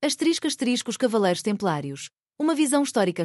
Os Cavaleiros Templários. Uma visão histórica.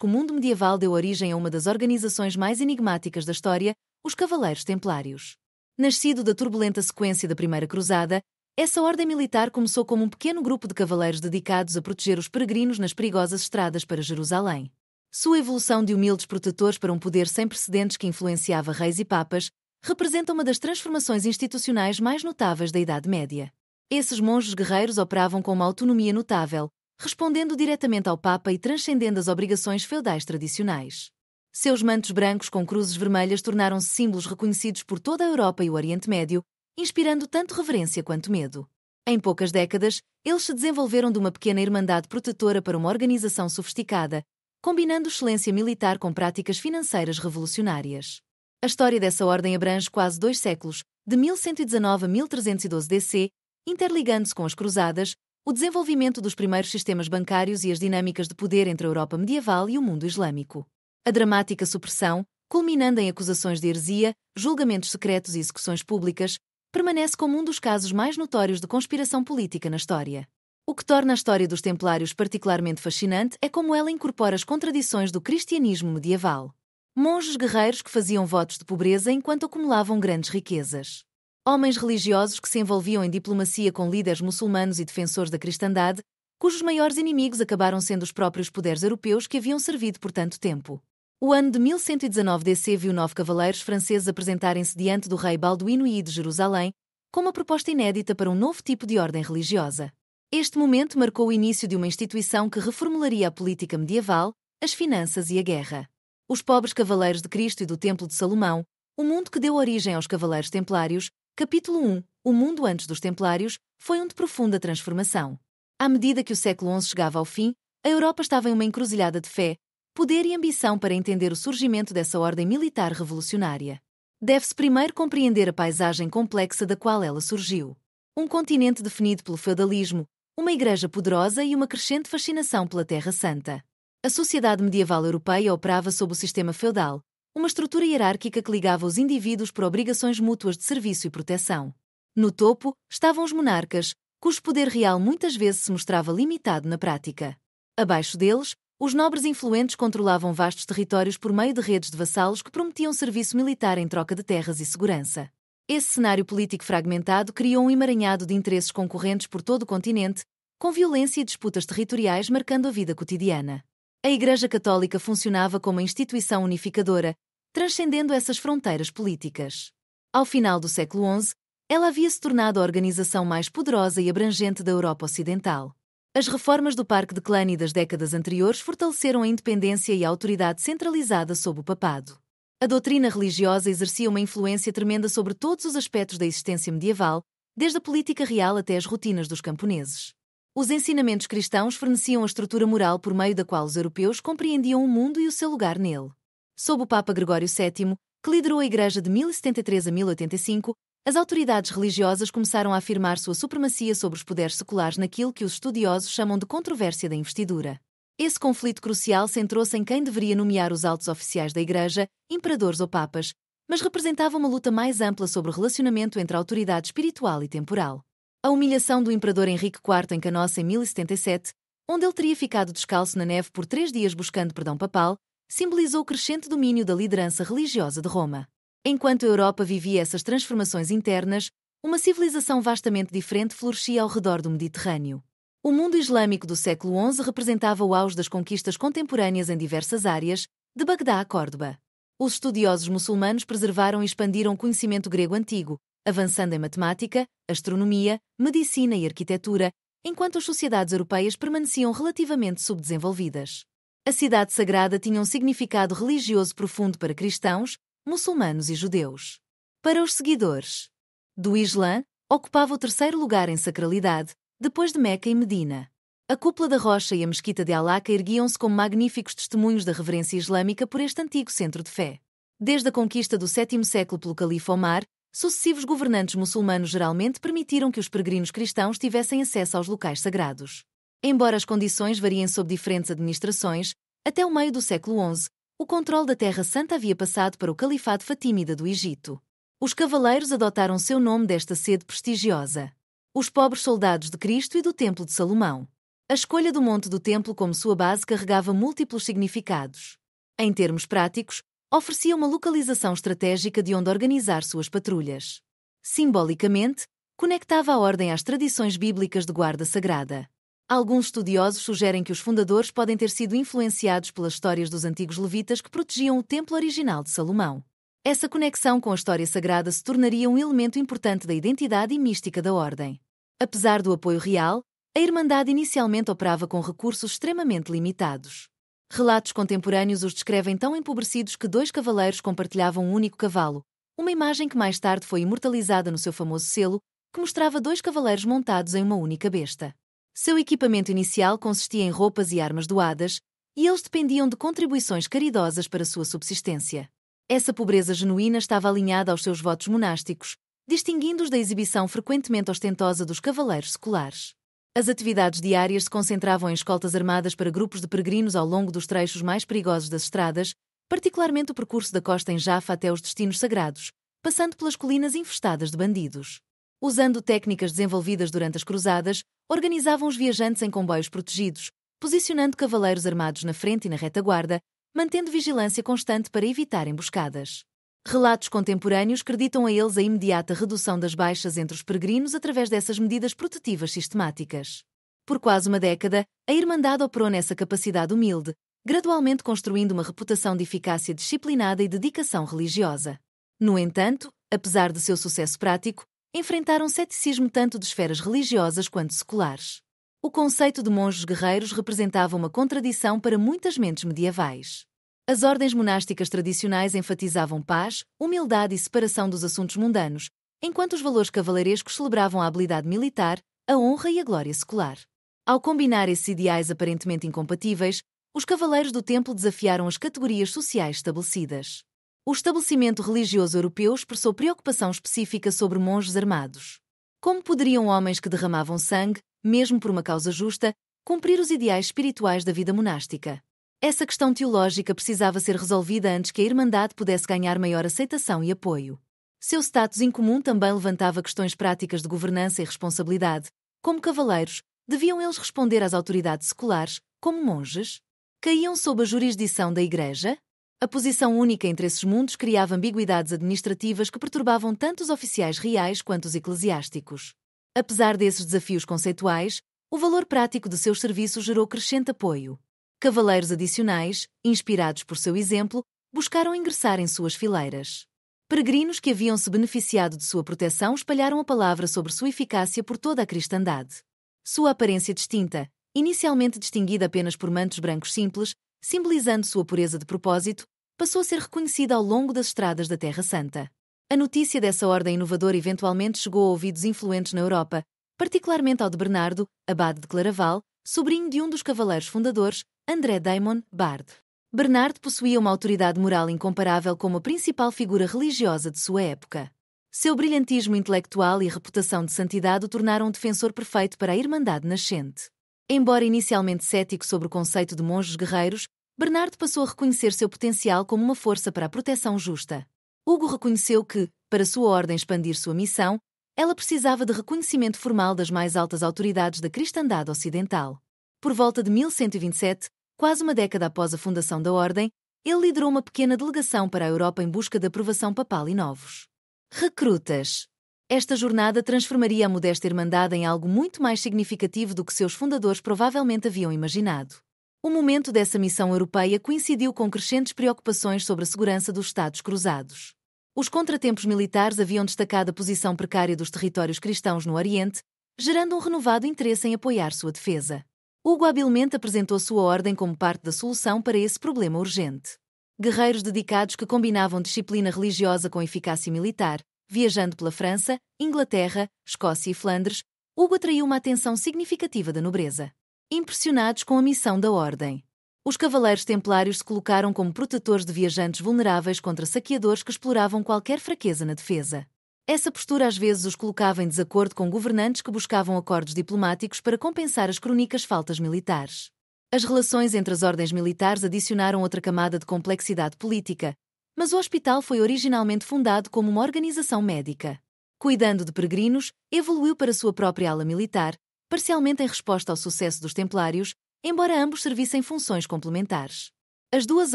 O mundo medieval deu origem a uma das organizações mais enigmáticas da história, os Cavaleiros Templários. Nascido da turbulenta sequência da Primeira Cruzada, essa ordem militar começou como um pequeno grupo de cavaleiros dedicados a proteger os peregrinos nas perigosas estradas para Jerusalém. Sua evolução de humildes protetores para um poder sem precedentes que influenciava reis e papas representa uma das transformações institucionais mais notáveis da Idade Média. Esses monges guerreiros operavam com uma autonomia notável, respondendo diretamente ao Papa e transcendendo as obrigações feudais tradicionais. Seus mantos brancos com cruzes vermelhas tornaram-se símbolos reconhecidos por toda a Europa e o Oriente Médio, inspirando tanto reverência quanto medo. Em poucas décadas, eles se desenvolveram de uma pequena irmandade protetora para uma organização sofisticada, combinando excelência militar com práticas financeiras revolucionárias. A história dessa ordem abrange quase 2 séculos, de 1119 a 1312 DC, interligando-se com as Cruzadas, o desenvolvimento dos primeiros sistemas bancários e as dinâmicas de poder entre a Europa medieval e o mundo islâmico. A dramática supressão, culminando em acusações de heresia, julgamentos secretos e execuções públicas, permanece como um dos casos mais notórios de conspiração política na história. O que torna a história dos Templários particularmente fascinante é como ela incorpora as contradições do cristianismo medieval. Monges guerreiros que faziam votos de pobreza enquanto acumulavam grandes riquezas. Homens religiosos que se envolviam em diplomacia com líderes muçulmanos e defensores da cristandade, cujos maiores inimigos acabaram sendo os próprios poderes europeus que haviam servido por tanto tempo. O ano de 1119 DC viu 9 cavaleiros franceses apresentarem-se diante do rei Balduíno I de Jerusalém, com uma proposta inédita para um novo tipo de ordem religiosa. Este momento marcou o início de uma instituição que reformularia a política medieval, as finanças e a guerra. Os pobres Cavaleiros de Cristo e do Templo de Salomão, o mundo que deu origem aos Cavaleiros Templários, capítulo 1, o mundo antes dos Templários, foi um de profunda transformação. À medida que o século XI chegava ao fim, a Europa estava em uma encruzilhada de fé, poder e ambição para entender o surgimento dessa ordem militar revolucionária. Deve-se primeiro compreender a paisagem complexa da qual ela surgiu. Um continente definido pelo feudalismo, uma igreja poderosa e uma crescente fascinação pela Terra Santa. A sociedade medieval europeia operava sob o sistema feudal, uma estrutura hierárquica que ligava os indivíduos por obrigações mútuas de serviço e proteção. No topo, estavam os monarcas, cujo poder real muitas vezes se mostrava limitado na prática. Abaixo deles, os nobres influentes controlavam vastos territórios por meio de redes de vassalos que prometiam serviço militar em troca de terras e segurança. Esse cenário político fragmentado criou um emaranhado de interesses concorrentes por todo o continente, com violência e disputas territoriais marcando a vida cotidiana. A Igreja Católica funcionava como uma instituição unificadora, transcendendo essas fronteiras políticas. Ao final do século XI, ela havia se tornado a organização mais poderosa e abrangente da Europa Ocidental. As reformas do Parque de Cluny das décadas anteriores fortaleceram a independência e a autoridade centralizada sob o papado. A doutrina religiosa exercia uma influência tremenda sobre todos os aspectos da existência medieval, desde a política real até as rotinas dos camponeses. Os ensinamentos cristãos forneciam a estrutura moral por meio da qual os europeus compreendiam o mundo e o seu lugar nele. Sob o Papa Gregório VII, que liderou a Igreja de 1073 a 1085, as autoridades religiosas começaram a afirmar sua supremacia sobre os poderes seculares naquilo que os estudiosos chamam de controvérsia da investidura. Esse conflito crucial centrou-se em quem deveria nomear os altos oficiais da Igreja, imperadores ou papas, mas representava uma luta mais ampla sobre o relacionamento entre a autoridade espiritual e temporal. A humilhação do imperador Henrique IV em Canossa em 1077, onde ele teria ficado descalço na neve por 3 dias buscando perdão papal, simbolizou o crescente domínio da liderança religiosa de Roma. Enquanto a Europa vivia essas transformações internas, uma civilização vastamente diferente florescia ao redor do Mediterrâneo. O mundo islâmico do século XI representava o auge das conquistas contemporâneas em diversas áreas, de Bagdá a Córdoba. Os estudiosos muçulmanos preservaram e expandiram o conhecimento grego antigo, avançando em matemática, astronomia, medicina e arquitetura, enquanto as sociedades europeias permaneciam relativamente subdesenvolvidas. A cidade sagrada tinha um significado religioso profundo para cristãos, muçulmanos e judeus. Para os seguidores do Islã, ocupava o 3º lugar em sacralidade, depois de Meca e Medina. A Cúpula da Rocha e a Mesquita de Al-Aqsa erguiam-se como magníficos testemunhos da reverência islâmica por este antigo centro de fé. Desde a conquista do 7º século pelo califa Omar, sucessivos governantes muçulmanos geralmente permitiram que os peregrinos cristãos tivessem acesso aos locais sagrados. Embora as condições variem sob diferentes administrações, até o meio do século XI, o controle da Terra Santa havia passado para o Califado Fatímida do Egito. Os cavaleiros adotaram seu nome desta sede prestigiosa. Os pobres soldados de Cristo e do Templo de Salomão. A escolha do Monte do Templo como sua base carregava múltiplos significados. Em termos práticos, oferecia uma localização estratégica de onde organizar suas patrulhas. Simbolicamente, conectava a ordem às tradições bíblicas de guarda sagrada. Alguns estudiosos sugerem que os fundadores podem ter sido influenciados pelas histórias dos antigos levitas que protegiam o templo original de Salomão. Essa conexão com a história sagrada se tornaria um elemento importante da identidade e mística da ordem. Apesar do apoio real, a Irmandade inicialmente operava com recursos extremamente limitados. Relatos contemporâneos os descrevem tão empobrecidos que 2 cavaleiros compartilhavam um único cavalo, uma imagem que mais tarde foi imortalizada no seu famoso selo, que mostrava 2 cavaleiros montados em uma única besta. Seu equipamento inicial consistia em roupas e armas doadas, e eles dependiam de contribuições caridosas para sua subsistência. Essa pobreza genuína estava alinhada aos seus votos monásticos, distinguindo-os da exibição frequentemente ostentosa dos cavaleiros seculares. As atividades diárias se concentravam em escoltas armadas para grupos de peregrinos ao longo dos trechos mais perigosos das estradas, particularmente o percurso da costa em Jaffa até os destinos sagrados, passando pelas colinas infestadas de bandidos. Usando técnicas desenvolvidas durante as cruzadas, organizavam os viajantes em comboios protegidos, posicionando cavaleiros armados na frente e na retaguarda, mantendo vigilância constante para evitar emboscadas. Relatos contemporâneos creditam a eles a imediata redução das baixas entre os peregrinos através dessas medidas protetivas sistemáticas. Por quase uma década, a Irmandade operou nessa capacidade humilde, gradualmente construindo uma reputação de eficácia disciplinada e dedicação religiosa. No entanto, apesar de seu sucesso prático, enfrentaram ceticismo tanto de esferas religiosas quanto seculares. O conceito de monges guerreiros representava uma contradição para muitas mentes medievais. As ordens monásticas tradicionais enfatizavam paz, humildade e separação dos assuntos mundanos, enquanto os valores cavaleirescos celebravam a habilidade militar, a honra e a glória secular. Ao combinar esses ideais aparentemente incompatíveis, os cavaleiros do templo desafiaram as categorias sociais estabelecidas. O estabelecimento religioso europeu expressou preocupação específica sobre monges armados. Como poderiam homens que derramavam sangue, mesmo por uma causa justa, cumprir os ideais espirituais da vida monástica? Essa questão teológica precisava ser resolvida antes que a Irmandade pudesse ganhar maior aceitação e apoio. Seu status incomum também levantava questões práticas de governança e responsabilidade. Como cavaleiros, deviam eles responder às autoridades seculares, como monges? Caíam sob a jurisdição da Igreja? A posição única entre esses mundos criava ambiguidades administrativas que perturbavam tanto os oficiais reais quanto os eclesiásticos. Apesar desses desafios conceituais, o valor prático de seus serviços gerou crescente apoio. Cavaleiros adicionais, inspirados por seu exemplo, buscaram ingressar em suas fileiras. Peregrinos que haviam se beneficiado de sua proteção espalharam a palavra sobre sua eficácia por toda a cristandade. Sua aparência distinta, inicialmente distinguida apenas por mantos brancos simples, simbolizando sua pureza de propósito, passou a ser reconhecida ao longo das estradas da Terra Santa. A notícia dessa ordem inovadora eventualmente chegou a ouvidos influentes na Europa, particularmente ao de Bernardo, abade de Claraval, sobrinho de um dos cavaleiros fundadores, André Daimon, Bard. Bernardo possuía uma autoridade moral incomparável como a principal figura religiosa de sua época. Seu brilhantismo intelectual e reputação de santidade o tornaram um defensor perfeito para a Irmandade nascente. Embora inicialmente cético sobre o conceito de monges guerreiros, Bernardo passou a reconhecer seu potencial como uma força para a proteção justa. Hugo reconheceu que, para sua ordem expandir sua missão, ela precisava de reconhecimento formal das mais altas autoridades da cristandade ocidental. Por volta de 1127, quase uma década após a fundação da ordem, ele liderou uma pequena delegação para a Europa em busca de aprovação papal e novos recrutas. Esta jornada transformaria a modesta Irmandade em algo muito mais significativo do que seus fundadores provavelmente haviam imaginado. O momento dessa missão europeia coincidiu com crescentes preocupações sobre a segurança dos Estados Cruzados. Os contratempos militares haviam destacado a posição precária dos territórios cristãos no Oriente, gerando um renovado interesse em apoiar sua defesa. Hugo habilmente apresentou sua ordem como parte da solução para esse problema urgente. Guerreiros dedicados que combinavam disciplina religiosa com eficácia militar, viajando pela França, Inglaterra, Escócia e Flandres, Hugo atraiu uma atenção significativa da nobreza. Impressionados com a missão da ordem, os cavaleiros templários se colocaram como protetores de viajantes vulneráveis contra saqueadores que exploravam qualquer fraqueza na defesa. Essa postura às vezes os colocava em desacordo com governantes que buscavam acordos diplomáticos para compensar as crônicas faltas militares. As relações entre as ordens militares adicionaram outra camada de complexidade política, mas o hospital foi originalmente fundado como uma organização médica. Cuidando de peregrinos, evoluiu para sua própria ala militar, parcialmente em resposta ao sucesso dos Templários, embora ambos servissem funções complementares. As duas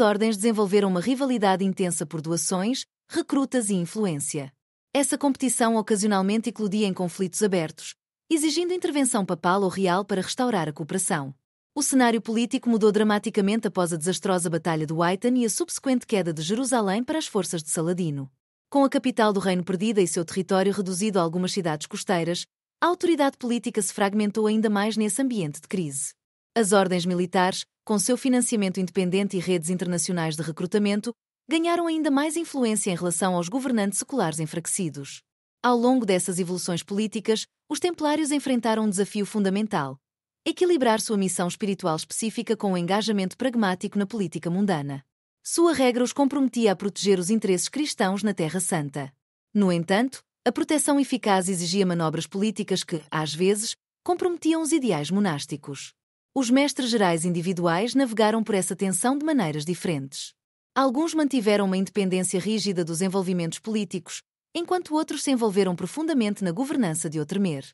ordens desenvolveram uma rivalidade intensa por doações, recrutas e influência. Essa competição ocasionalmente eclodia em conflitos abertos, exigindo intervenção papal ou real para restaurar a cooperação. O cenário político mudou dramaticamente após a desastrosa Batalha de Whiten e a subsequente queda de Jerusalém para as forças de Saladino. Com a capital do reino perdida e seu território reduzido a algumas cidades costeiras, a autoridade política se fragmentou ainda mais nesse ambiente de crise. As ordens militares, com seu financiamento independente e redes internacionais de recrutamento, ganharam ainda mais influência em relação aos governantes seculares enfraquecidos. Ao longo dessas evoluções políticas, os Templários enfrentaram um desafio fundamental: equilibrar sua missão espiritual específica com o engajamento pragmático na política mundana. Sua regra os comprometia a proteger os interesses cristãos na Terra Santa. No entanto, a proteção eficaz exigia manobras políticas que, às vezes, comprometiam os ideais monásticos. Os mestres gerais individuais navegaram por essa tensão de maneiras diferentes. Alguns mantiveram uma independência rígida dos envolvimentos políticos, enquanto outros se envolveram profundamente na governança de Outremer.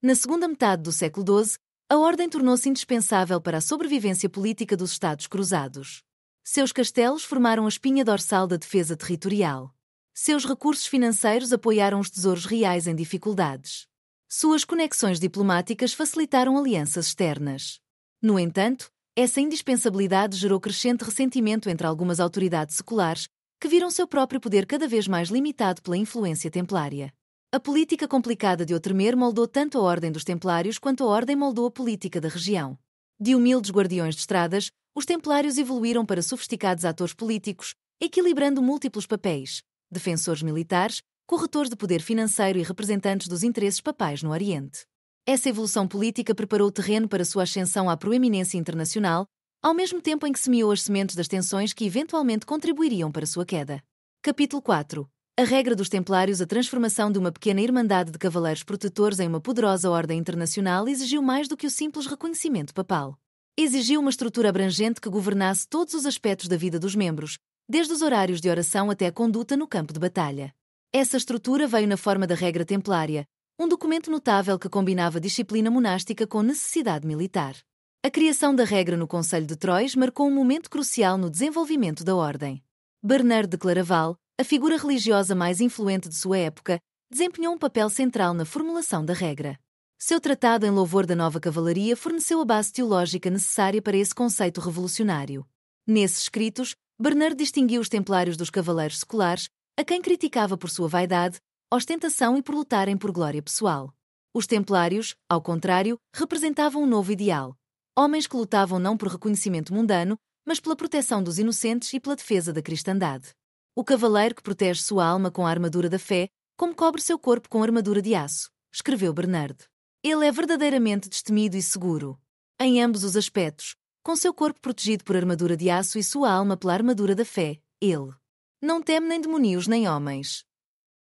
Na segunda metade do século XII, a ordem tornou-se indispensável para a sobrevivência política dos Estados Cruzados. Seus castelos formaram a espinha dorsal da defesa territorial. Seus recursos financeiros apoiaram os tesouros reais em dificuldades. Suas conexões diplomáticas facilitaram alianças externas. No entanto, essa indispensabilidade gerou crescente ressentimento entre algumas autoridades seculares, que viram seu próprio poder cada vez mais limitado pela influência templária. A política complicada de Outremer moldou tanto a ordem dos Templários quanto a ordem moldou a política da região. De humildes guardiões de estradas, os Templários evoluíram para sofisticados atores políticos, equilibrando múltiplos papéis: defensores militares, corretores de poder financeiro e representantes dos interesses papais no Oriente. Essa evolução política preparou o terreno para sua ascensão à proeminência internacional, ao mesmo tempo em que semeou as sementes das tensões que eventualmente contribuiriam para sua queda. Capítulo 4. A regra dos Templários. A transformação de uma pequena irmandade de cavaleiros protetores em uma poderosa ordem internacional exigiu mais do que o simples reconhecimento papal. Exigiu uma estrutura abrangente que governasse todos os aspectos da vida dos membros, desde os horários de oração até a conduta no campo de batalha. Essa estrutura veio na forma da Regra Templária, um documento notável que combinava disciplina monástica com necessidade militar. A criação da regra no Conselho de Troyes marcou um momento crucial no desenvolvimento da ordem. Bernard de Claraval, a figura religiosa mais influente de sua época, desempenhou um papel central na formulação da regra. Seu tratado em louvor da nova cavalaria forneceu a base teológica necessária para esse conceito revolucionário. Nesses escritos, Bernard distinguiu os Templários dos cavaleiros seculares, a quem criticava por sua vaidade, ostentação e por lutarem por glória pessoal. Os Templários, ao contrário, representavam um novo ideal: homens que lutavam não por reconhecimento mundano, mas pela proteção dos inocentes e pela defesa da cristandade. O cavaleiro que protege sua alma com a armadura da fé, como cobre seu corpo com armadura de aço, escreveu Bernard. Ele é verdadeiramente destemido e seguro. Em ambos os aspectos, com seu corpo protegido por armadura de aço e sua alma pela armadura da fé, ele não teme nem demónios nem homens.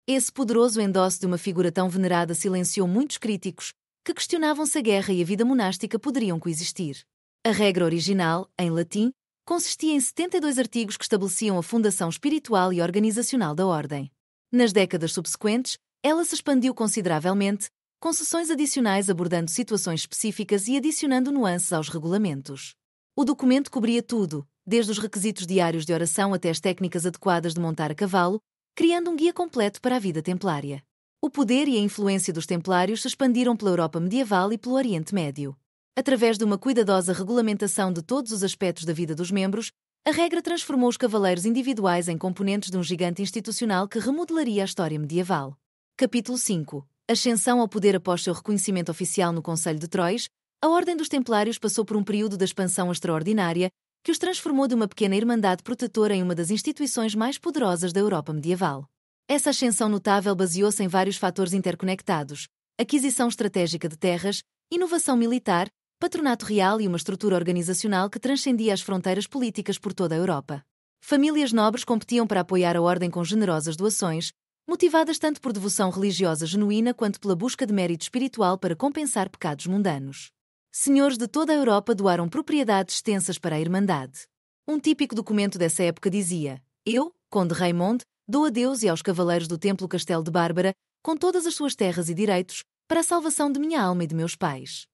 Esse poderoso endosso de uma figura tão venerada silenciou muitos críticos, que questionavam se a guerra e a vida monástica poderiam coexistir. A regra original, em latim, consistia em 72 artigos que estabeleciam a fundação espiritual e organizacional da ordem. Nas décadas subsequentes, ela se expandiu consideravelmente, com seções adicionais abordando situações específicas e adicionando nuances aos regulamentos. O documento cobria tudo, desde os requisitos diários de oração até as técnicas adequadas de montar a cavalo, criando um guia completo para a vida templária. O poder e a influência dos Templários se expandiram pela Europa medieval e pelo Oriente Médio. Através de uma cuidadosa regulamentação de todos os aspectos da vida dos membros, a regra transformou os cavaleiros individuais em componentes de um gigante institucional que remodelaria a história medieval. Capítulo 5. Ascensão ao poder. Após seu reconhecimento oficial no Conselho de Troyes, a Ordem dos Templários passou por um período de expansão extraordinária que os transformou de uma pequena irmandade protetora em uma das instituições mais poderosas da Europa medieval. Essa ascensão notável baseou-se em vários fatores interconectados: aquisição estratégica de terras, inovação militar, patronato real e uma estrutura organizacional que transcendia as fronteiras políticas por toda a Europa. Famílias nobres competiam para apoiar a ordem com generosas doações, motivadas tanto por devoção religiosa genuína quanto pela busca de mérito espiritual para compensar pecados mundanos. Senhores de toda a Europa doaram propriedades extensas para a Irmandade. Um típico documento dessa época dizia: Eu, Conde Raymond, dou a Deus e aos cavaleiros do Templo Castelo de Bárbara com todas as suas terras e direitos, para a salvação de minha alma e de meus pais.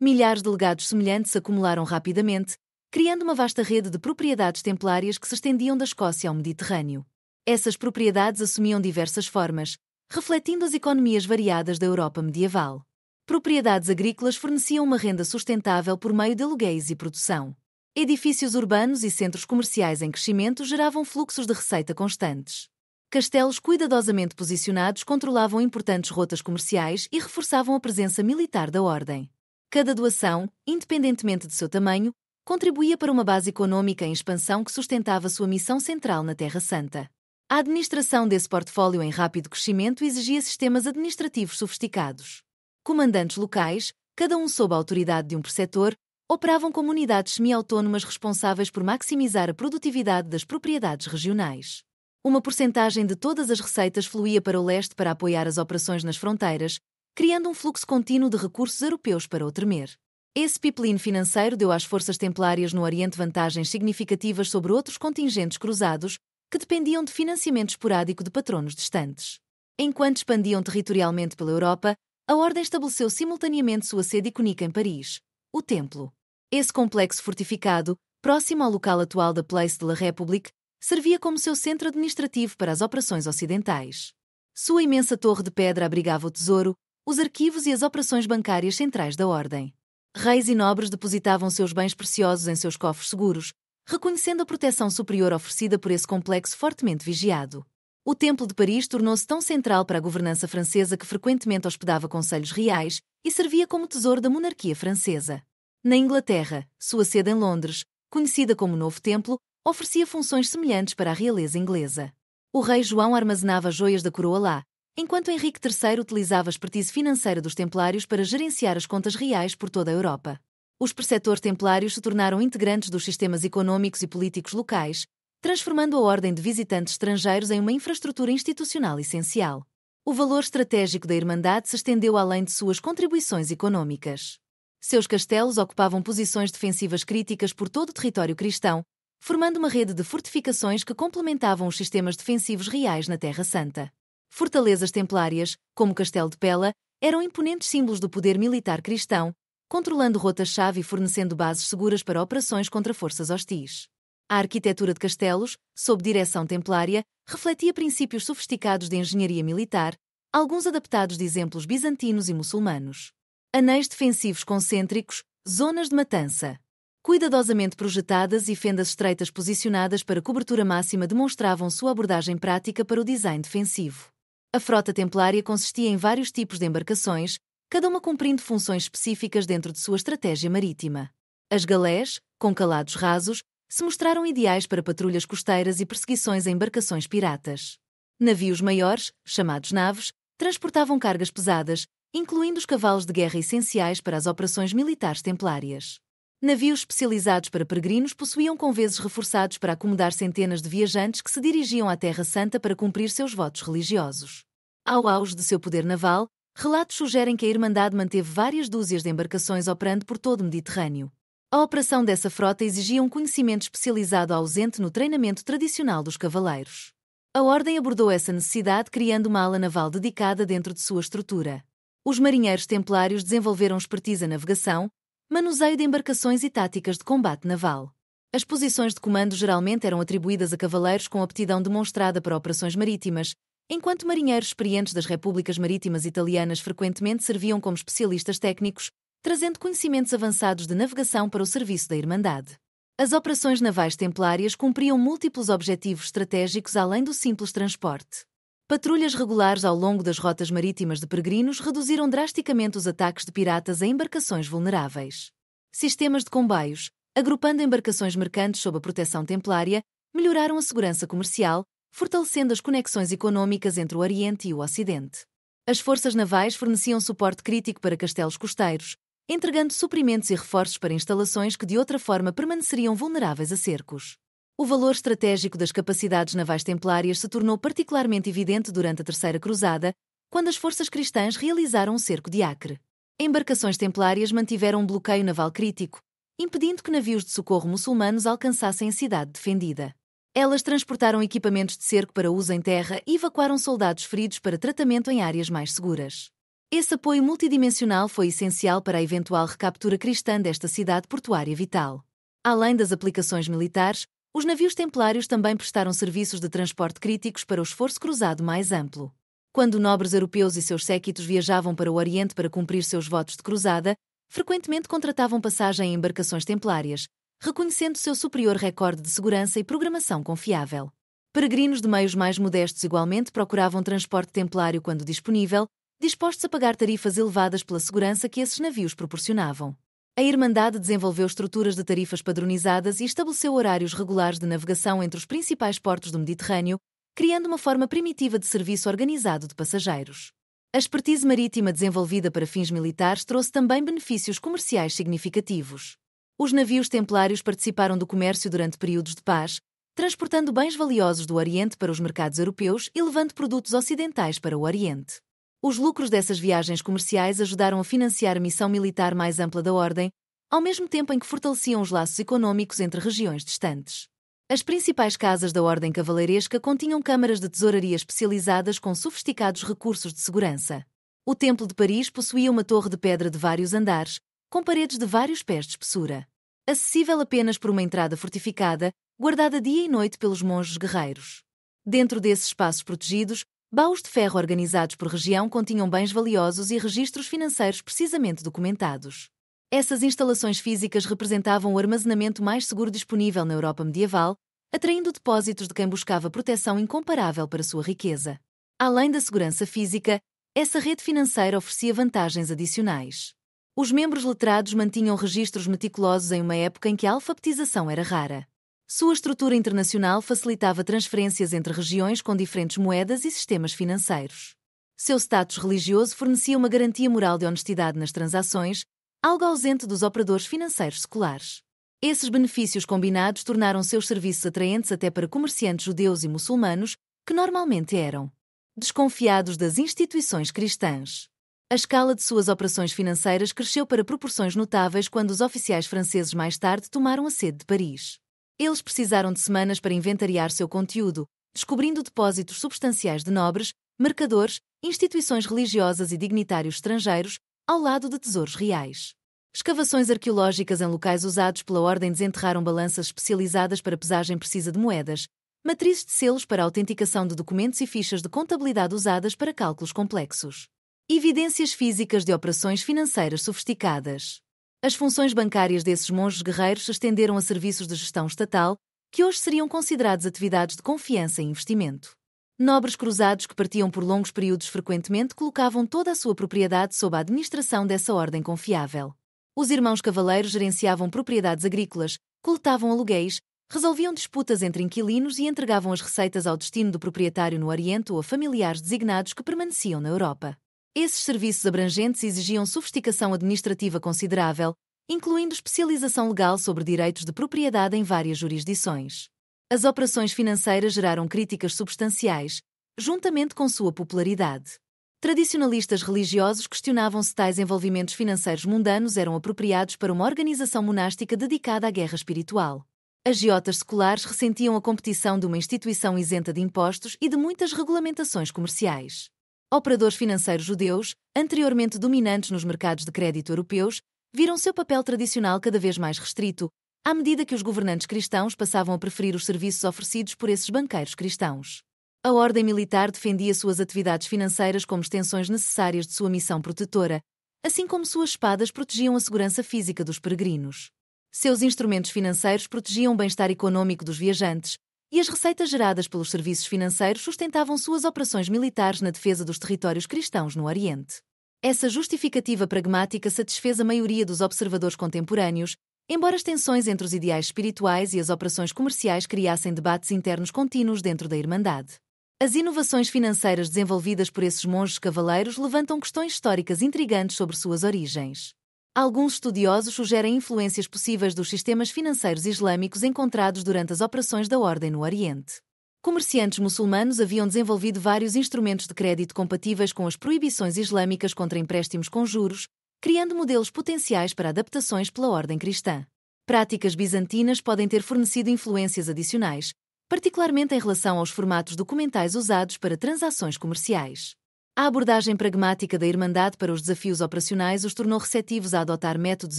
Milhares de legados semelhantes se acumularam rapidamente, criando uma vasta rede de propriedades templárias que se estendiam da Escócia ao Mediterrâneo. Essas propriedades assumiam diversas formas, refletindo as economias variadas da Europa medieval. Propriedades agrícolas forneciam uma renda sustentável por meio de aluguéis e produção. Edifícios urbanos e centros comerciais em crescimento geravam fluxos de receita constantes. Castelos cuidadosamente posicionados controlavam importantes rotas comerciais e reforçavam a presença militar da ordem. Cada doação, independentemente de seu tamanho, contribuía para uma base econômica em expansão que sustentava sua missão central na Terra Santa. A administração desse portfólio em rápido crescimento exigia sistemas administrativos sofisticados. Comandantes locais, cada um sob a autoridade de um preceptor, operavam como unidades semi-autônomas responsáveis por maximizar a produtividade das propriedades regionais. Uma porcentagem de todas as receitas fluía para o leste para apoiar as operações nas fronteiras, criando um fluxo contínuo de recursos europeus para o tremer. Esse pipeline financeiro deu às forças templárias no Oriente vantagens significativas sobre outros contingentes cruzados, que dependiam de financiamento esporádico de patronos distantes. Enquanto expandiam territorialmente pela Europa, a Ordem estabeleceu simultaneamente sua sede icônica em Paris, o Templo. Esse complexo fortificado, próximo ao local atual da Place de la République, servia como seu centro administrativo para as operações ocidentais. Sua imensa torre de pedra abrigava o tesouro, os arquivos e as operações bancárias centrais da Ordem. Reis e nobres depositavam seus bens preciosos em seus cofres seguros, reconhecendo a proteção superior oferecida por esse complexo fortemente vigiado. O Templo de Paris tornou-se tão central para a governança francesa que frequentemente hospedava conselhos reais e servia como tesouro da monarquia francesa. Na Inglaterra, sua sede em Londres, conhecida como Novo Templo, oferecia funções semelhantes para a realeza inglesa. O rei João armazenava as joias da coroa lá, enquanto Henrique III utilizava a expertise financeira dos templários para gerenciar as contas reais por toda a Europa. Os preceptores templários se tornaram integrantes dos sistemas econômicos e políticos locais, transformando a ordem de visitantes estrangeiros em uma infraestrutura institucional essencial. O valor estratégico da Irmandade se estendeu além de suas contribuições econômicas. Seus castelos ocupavam posições defensivas críticas por todo o território cristão, formando uma rede de fortificações que complementavam os sistemas defensivos reais na Terra Santa. Fortalezas templárias, como o Castelo de Pella, eram imponentes símbolos do poder militar cristão, controlando rotas-chave e fornecendo bases seguras para operações contra forças hostis. A arquitetura de castelos, sob direção templária, refletia princípios sofisticados de engenharia militar, alguns adaptados de exemplos bizantinos e muçulmanos. Anéis defensivos concêntricos, zonas de matança, cuidadosamente projetadas e fendas estreitas posicionadas para cobertura máxima demonstravam sua abordagem prática para o design defensivo. A frota templária consistia em vários tipos de embarcações, cada uma cumprindo funções específicas dentro de sua estratégia marítima. As galés, com calados rasos, se mostraram ideais para patrulhas costeiras e perseguições em embarcações piratas. Navios maiores, chamados naves, transportavam cargas pesadas, incluindo os cavalos de guerra essenciais para as operações militares templárias. Navios especializados para peregrinos possuíam conveses reforçados para acomodar centenas de viajantes que se dirigiam à Terra Santa para cumprir seus votos religiosos. Ao auge de seu poder naval, relatos sugerem que a Irmandade manteve várias dúzias de embarcações operando por todo o Mediterrâneo. A operação dessa frota exigia um conhecimento especializado ausente no treinamento tradicional dos cavaleiros. A Ordem abordou essa necessidade criando uma ala naval dedicada dentro de sua estrutura. Os marinheiros templários desenvolveram expertise em navegação, manuseio de embarcações e táticas de combate naval. As posições de comando geralmente eram atribuídas a cavaleiros com aptidão demonstrada para operações marítimas, enquanto marinheiros experientes das repúblicas marítimas italianas frequentemente serviam como especialistas técnicos, trazendo conhecimentos avançados de navegação para o serviço da Irmandade. As operações navais templárias cumpriam múltiplos objetivos estratégicos além do simples transporte. Patrulhas regulares ao longo das rotas marítimas de peregrinos reduziram drasticamente os ataques de piratas a embarcações vulneráveis. Sistemas de comboios, agrupando embarcações mercantes sob a proteção templária, melhoraram a segurança comercial, fortalecendo as conexões econômicas entre o Oriente e o Ocidente. As forças navais forneciam suporte crítico para castelos costeiros, entregando suprimentos e reforços para instalações que de outra forma permaneceriam vulneráveis a cercos. O valor estratégico das capacidades navais templárias se tornou particularmente evidente durante a Terceira Cruzada, quando as forças cristãs realizaram o cerco de Acre. Embarcações templárias mantiveram um bloqueio naval crítico, impedindo que navios de socorro muçulmanos alcançassem a cidade defendida. Elas transportaram equipamentos de cerco para uso em terra e evacuaram soldados feridos para tratamento em áreas mais seguras. Esse apoio multidimensional foi essencial para a eventual recaptura cristã desta cidade portuária vital. Além das aplicações militares, os navios templários também prestaram serviços de transporte críticos para o esforço cruzado mais amplo. Quando nobres europeus e seus séquitos viajavam para o Oriente para cumprir seus votos de cruzada, frequentemente contratavam passagem em embarcações templárias, reconhecendo seu superior recorde de segurança e programação confiável. Peregrinos de meios mais modestos igualmente procuravam transporte templário quando disponível, dispostos a pagar tarifas elevadas pela segurança que esses navios proporcionavam. A Irmandade desenvolveu estruturas de tarifas padronizadas e estabeleceu horários regulares de navegação entre os principais portos do Mediterrâneo, criando uma forma primitiva de serviço organizado de passageiros. A expertise marítima desenvolvida para fins militares trouxe também benefícios comerciais significativos. Os navios templários participaram do comércio durante períodos de paz, transportando bens valiosos do Oriente para os mercados europeus e levando produtos ocidentais para o Oriente. Os lucros dessas viagens comerciais ajudaram a financiar a missão militar mais ampla da Ordem, ao mesmo tempo em que fortaleciam os laços econômicos entre regiões distantes. As principais casas da Ordem Cavaleiresca continham câmaras de tesouraria especializadas com sofisticados recursos de segurança. O Templo de Paris possuía uma torre de pedra de vários andares, com paredes de vários pés de espessura. Acessível apenas por uma entrada fortificada, guardada dia e noite pelos monges guerreiros. Dentro desses espaços protegidos, baús de ferro organizados por região continham bens valiosos e registros financeiros precisamente documentados. Essas instalações físicas representavam o armazenamento mais seguro disponível na Europa medieval, atraindo depósitos de quem buscava proteção incomparável para sua riqueza. Além da segurança física, essa rede financeira oferecia vantagens adicionais. Os membros letrados mantinham registros meticulosos em uma época em que a alfabetização era rara. Sua estrutura internacional facilitava transferências entre regiões com diferentes moedas e sistemas financeiros. Seu status religioso fornecia uma garantia moral de honestidade nas transações, algo ausente dos operadores financeiros seculares. Esses benefícios combinados tornaram seus serviços atraentes até para comerciantes judeus e muçulmanos, que normalmente eram desconfiados das instituições cristãs. A escala de suas operações financeiras cresceu para proporções notáveis quando os oficiais franceses mais tarde tomaram a sede de Paris. Eles precisaram de semanas para inventariar seu conteúdo, descobrindo depósitos substanciais de nobres, mercadores, instituições religiosas e dignitários estrangeiros, ao lado de tesouros reais. Escavações arqueológicas em locais usados pela Ordem desenterraram balanças especializadas para pesagem precisa de moedas, matrizes de selos para autenticação de documentos e fichas de contabilidade usadas para cálculos complexos. Evidências físicas de operações financeiras sofisticadas. As funções bancárias desses monges guerreiros se estenderam a serviços de gestão estatal, que hoje seriam considerados atividades de confiança e investimento. Nobres cruzados que partiam por longos períodos frequentemente colocavam toda a sua propriedade sob a administração dessa ordem confiável. Os irmãos cavaleiros gerenciavam propriedades agrícolas, coletavam aluguéis, resolviam disputas entre inquilinos e entregavam as receitas ao destino do proprietário no Oriente ou a familiares designados que permaneciam na Europa. Esses serviços abrangentes exigiam sofisticação administrativa considerável, incluindo especialização legal sobre direitos de propriedade em várias jurisdições. As operações financeiras geraram críticas substanciais, juntamente com sua popularidade. Tradicionalistas religiosos questionavam se tais envolvimentos financeiros mundanos eram apropriados para uma organização monástica dedicada à guerra espiritual. Agiotas seculares ressentiam a competição de uma instituição isenta de impostos e de muitas regulamentações comerciais. Operadores financeiros judeus, anteriormente dominantes nos mercados de crédito europeus, viram seu papel tradicional cada vez mais restrito, à medida que os governantes cristãos passavam a preferir os serviços oferecidos por esses banqueiros cristãos. A ordem militar defendia suas atividades financeiras como extensões necessárias de sua missão protetora, assim como suas espadas protegiam a segurança física dos peregrinos. Seus instrumentos financeiros protegiam o bem-estar econômico dos viajantes, e as receitas geradas pelos serviços financeiros sustentavam suas operações militares na defesa dos territórios cristãos no Oriente. Essa justificativa pragmática satisfez a maioria dos observadores contemporâneos, embora as tensões entre os ideais espirituais e as operações comerciais criassem debates internos contínuos dentro da Irmandade. As inovações financeiras desenvolvidas por esses monges cavaleiros levantam questões históricas intrigantes sobre suas origens. Alguns estudiosos sugerem influências possíveis dos sistemas financeiros islâmicos encontrados durante as operações da Ordem no Oriente. Comerciantes muçulmanos haviam desenvolvido vários instrumentos de crédito compatíveis com as proibições islâmicas contra empréstimos com juros, criando modelos potenciais para adaptações pela Ordem cristã. Práticas bizantinas podem ter fornecido influências adicionais, particularmente em relação aos formatos documentais usados para transações comerciais. A abordagem pragmática da Irmandade para os desafios operacionais os tornou receptivos a adotar métodos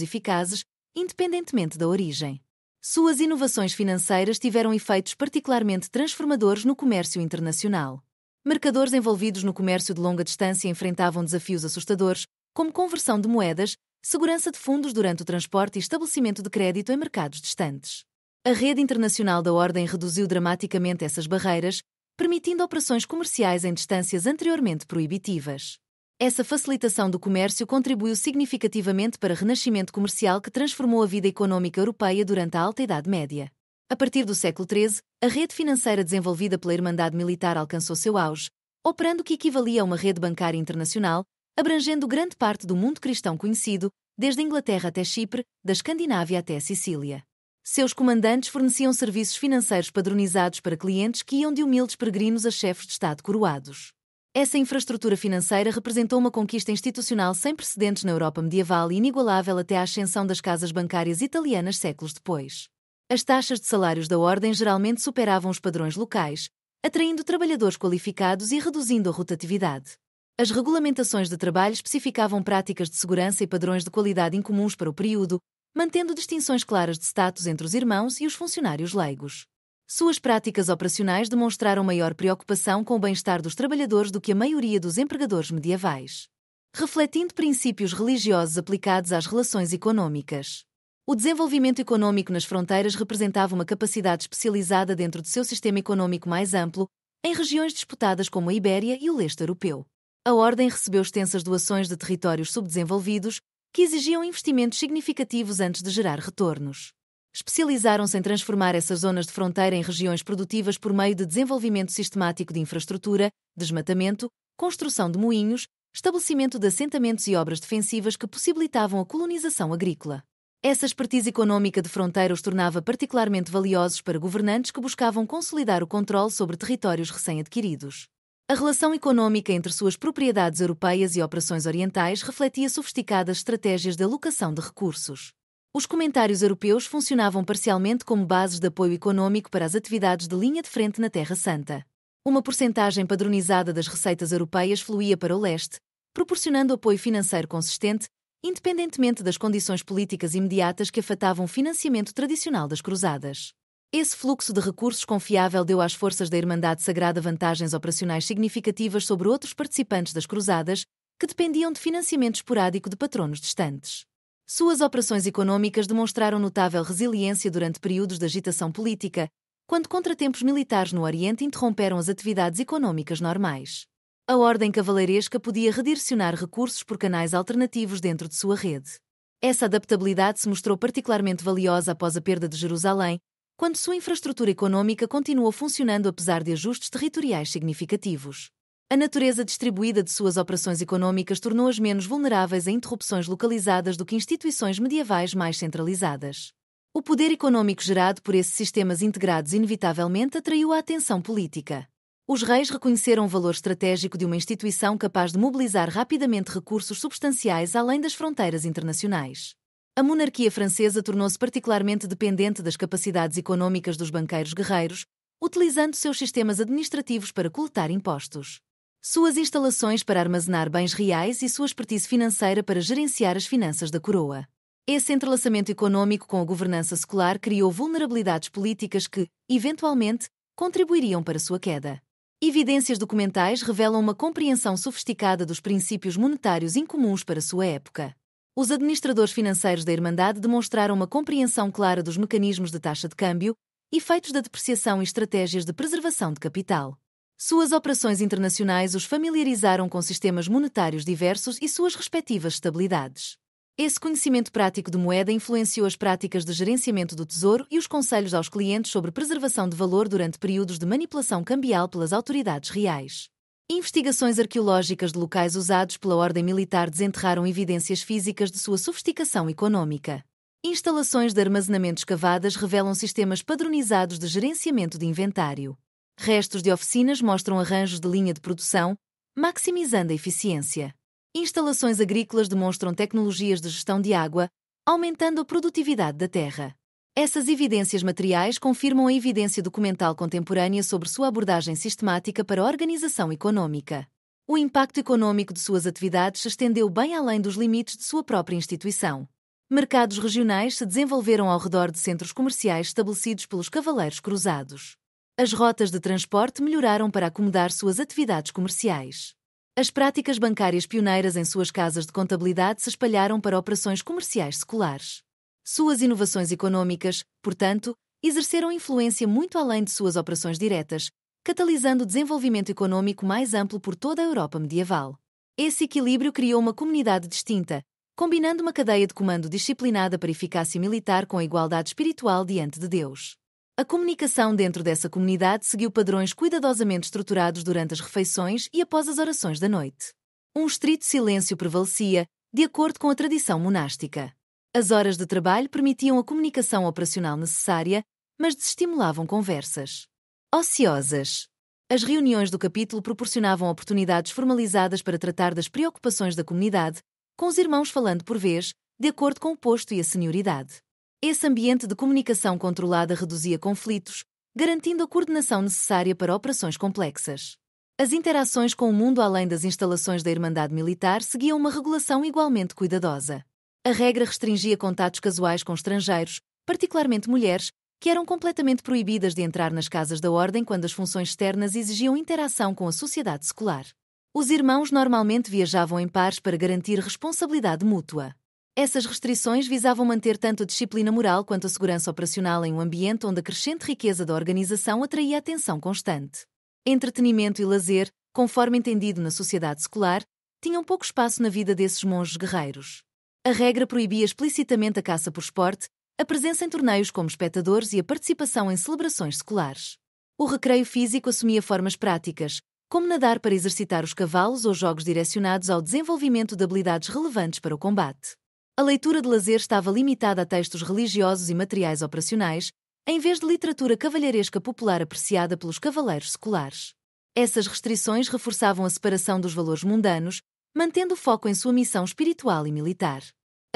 eficazes, independentemente da origem. Suas inovações financeiras tiveram efeitos particularmente transformadores no comércio internacional. Mercadores envolvidos no comércio de longa distância enfrentavam desafios assustadores, como conversão de moedas, segurança de fundos durante o transporte e estabelecimento de crédito em mercados distantes. A rede internacional da Ordem reduziu dramaticamente essas barreiras, permitindo operações comerciais em distâncias anteriormente proibitivas. Essa facilitação do comércio contribuiu significativamente para o renascimento comercial que transformou a vida econômica europeia durante a Alta Idade Média. A partir do século XIII, a rede financeira desenvolvida pela Irmandade Militar alcançou seu auge, operando o que equivalia a uma rede bancária internacional, abrangendo grande parte do mundo cristão conhecido, desde a Inglaterra até Chipre, da Escandinávia até a Sicília. Seus comandantes forneciam serviços financeiros padronizados para clientes que iam de humildes peregrinos a chefes de Estado coroados. Essa infraestrutura financeira representou uma conquista institucional sem precedentes na Europa medieval e inigualável até à ascensão das casas bancárias italianas séculos depois. As taxas de salários da Ordem geralmente superavam os padrões locais, atraindo trabalhadores qualificados e reduzindo a rotatividade. As regulamentações de trabalho especificavam práticas de segurança e padrões de qualidade incomuns para o período, mantendo distinções claras de status entre os irmãos e os funcionários leigos. Suas práticas operacionais demonstraram maior preocupação com o bem-estar dos trabalhadores do que a maioria dos empregadores medievais, refletindo princípios religiosos aplicados às relações econômicas. O desenvolvimento econômico nas fronteiras representava uma capacidade especializada dentro de seu sistema econômico mais amplo, em regiões disputadas como a Ibéria e o leste europeu. A Ordem recebeu extensas doações de territórios subdesenvolvidos, que exigiam investimentos significativos antes de gerar retornos. Especializaram-se em transformar essas zonas de fronteira em regiões produtivas por meio de desenvolvimento sistemático de infraestrutura, desmatamento, construção de moinhos, estabelecimento de assentamentos e obras defensivas que possibilitavam a colonização agrícola. Essa expertise econômica de fronteira os tornava particularmente valiosos para governantes que buscavam consolidar o controle sobre territórios recém-adquiridos. A relação econômica entre suas propriedades europeias e operações orientais refletia sofisticadas estratégias de alocação de recursos. Os comentários europeus funcionavam parcialmente como bases de apoio econômico para as atividades de linha de frente na Terra Santa. Uma porcentagem padronizada das receitas europeias fluía para o leste, proporcionando apoio financeiro consistente, independentemente das condições políticas imediatas que afetavam o financiamento tradicional das cruzadas. Esse fluxo de recursos confiável deu às forças da Irmandade Sagrada vantagens operacionais significativas sobre outros participantes das cruzadas, que dependiam de financiamento esporádico de patronos distantes. Suas operações econômicas demonstraram notável resiliência durante períodos de agitação política, quando contratempos militares no Oriente interromperam as atividades econômicas normais. A Ordem Cavaleiresca podia redirecionar recursos por canais alternativos dentro de sua rede. Essa adaptabilidade se mostrou particularmente valiosa após a perda de Jerusalém, quando sua infraestrutura econômica continuou funcionando apesar de ajustes territoriais significativos. A natureza distribuída de suas operações econômicas tornou-as menos vulneráveis a interrupções localizadas do que instituições medievais mais centralizadas. O poder econômico gerado por esses sistemas integrados inevitavelmente atraiu a atenção política. Os reis reconheceram o valor estratégico de uma instituição capaz de mobilizar rapidamente recursos substanciais além das fronteiras internacionais. A monarquia francesa tornou-se particularmente dependente das capacidades econômicas dos banqueiros guerreiros, utilizando seus sistemas administrativos para coletar impostos. Suas instalações para armazenar bens reais e sua expertise financeira para gerenciar as finanças da coroa. Esse entrelaçamento econômico com a governança secular criou vulnerabilidades políticas que, eventualmente, contribuiriam para sua queda. Evidências documentais revelam uma compreensão sofisticada dos princípios monetários incomuns para sua época. Os administradores financeiros da Irmandade demonstraram uma compreensão clara dos mecanismos de taxa de câmbio, efeitos da depreciação e estratégias de preservação de capital. Suas operações internacionais os familiarizaram com sistemas monetários diversos e suas respectivas estabilidades. Esse conhecimento prático de moeda influenciou as práticas de gerenciamento do tesouro e os conselhos aos clientes sobre preservação de valor durante períodos de manipulação cambial pelas autoridades reais. Investigações arqueológicas de locais usados pela Ordem Militar desenterraram evidências físicas de sua sofisticação econômica. Instalações de armazenamento escavadas revelam sistemas padronizados de gerenciamento de inventário. Restos de oficinas mostram arranjos de linha de produção, maximizando a eficiência. Instalações agrícolas demonstram tecnologias de gestão de água, aumentando a produtividade da terra. Essas evidências materiais confirmam a evidência documental contemporânea sobre sua abordagem sistemática para a organização econômica. O impacto econômico de suas atividades se estendeu bem além dos limites de sua própria instituição. Mercados regionais se desenvolveram ao redor de centros comerciais estabelecidos pelos cavaleiros cruzados. As rotas de transporte melhoraram para acomodar suas atividades comerciais. As práticas bancárias pioneiras em suas casas de contabilidade se espalharam para operações comerciais seculares. Suas inovações econômicas, portanto, exerceram influência muito além de suas operações diretas, catalisando o desenvolvimento econômico mais amplo por toda a Europa medieval. Esse equilíbrio criou uma comunidade distinta, combinando uma cadeia de comando disciplinada para eficácia militar com a igualdade espiritual diante de Deus. A comunicação dentro dessa comunidade seguiu padrões cuidadosamente estruturados durante as refeições e após as orações da noite. Um estrito silêncio prevalecia, de acordo com a tradição monástica. As horas de trabalho permitiam a comunicação operacional necessária, mas desestimulavam conversas ociosas. As reuniões do capítulo proporcionavam oportunidades formalizadas para tratar das preocupações da comunidade, com os irmãos falando por vez, de acordo com o posto e a senioridade. Esse ambiente de comunicação controlada reduzia conflitos, garantindo a coordenação necessária para operações complexas. As interações com o mundo além das instalações da Irmandade Militar seguiam uma regulação igualmente cuidadosa. A regra restringia contatos casuais com estrangeiros, particularmente mulheres, que eram completamente proibidas de entrar nas casas da ordem quando as funções externas exigiam interação com a sociedade secular. Os irmãos normalmente viajavam em pares para garantir responsabilidade mútua. Essas restrições visavam manter tanto a disciplina moral quanto a segurança operacional em um ambiente onde a crescente riqueza da organização atraía atenção constante. Entretenimento e lazer, conforme entendido na sociedade secular, tinham pouco espaço na vida desses monges guerreiros. A regra proibia explicitamente a caça por esporte, a presença em torneios como espectadores e a participação em celebrações seculares. O recreio físico assumia formas práticas, como nadar para exercitar os cavalos ou jogos direcionados ao desenvolvimento de habilidades relevantes para o combate. A leitura de lazer estava limitada a textos religiosos e materiais operacionais, em vez de literatura cavalheiresca popular apreciada pelos cavaleiros seculares. Essas restrições reforçavam a separação dos valores mundanos, mantendo o foco em sua missão espiritual e militar.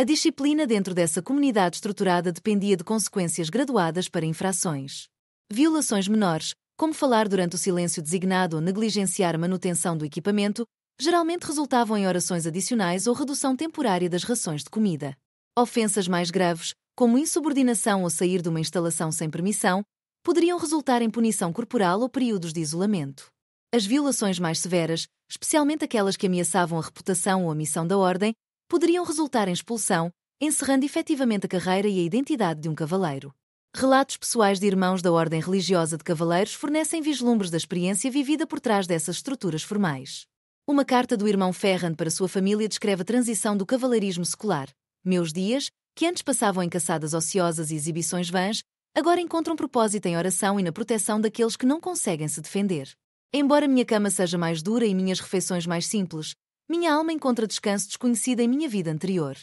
A disciplina dentro dessa comunidade estruturada dependia de consequências graduadas para infrações. Violações menores, como falar durante o silêncio designado ou negligenciar a manutenção do equipamento, geralmente resultavam em orações adicionais ou redução temporária das rações de comida. Ofensas mais graves, como insubordinação ou sair de uma instalação sem permissão, poderiam resultar em punição corporal ou períodos de isolamento. As violações mais severas, especialmente aquelas que ameaçavam a reputação ou a missão da ordem, poderiam resultar em expulsão, encerrando efetivamente a carreira e a identidade de um cavaleiro. Relatos pessoais de irmãos da ordem religiosa de cavaleiros fornecem vislumbres da experiência vivida por trás dessas estruturas formais. Uma carta do irmão Ferrand para sua família descreve a transição do cavaleirismo secular. Meus dias, que antes passavam em caçadas ociosas e exibições vãs, agora encontram propósito em oração e na proteção daqueles que não conseguem se defender. Embora minha cama seja mais dura e minhas refeições mais simples, minha alma encontra descanso desconhecido em minha vida anterior.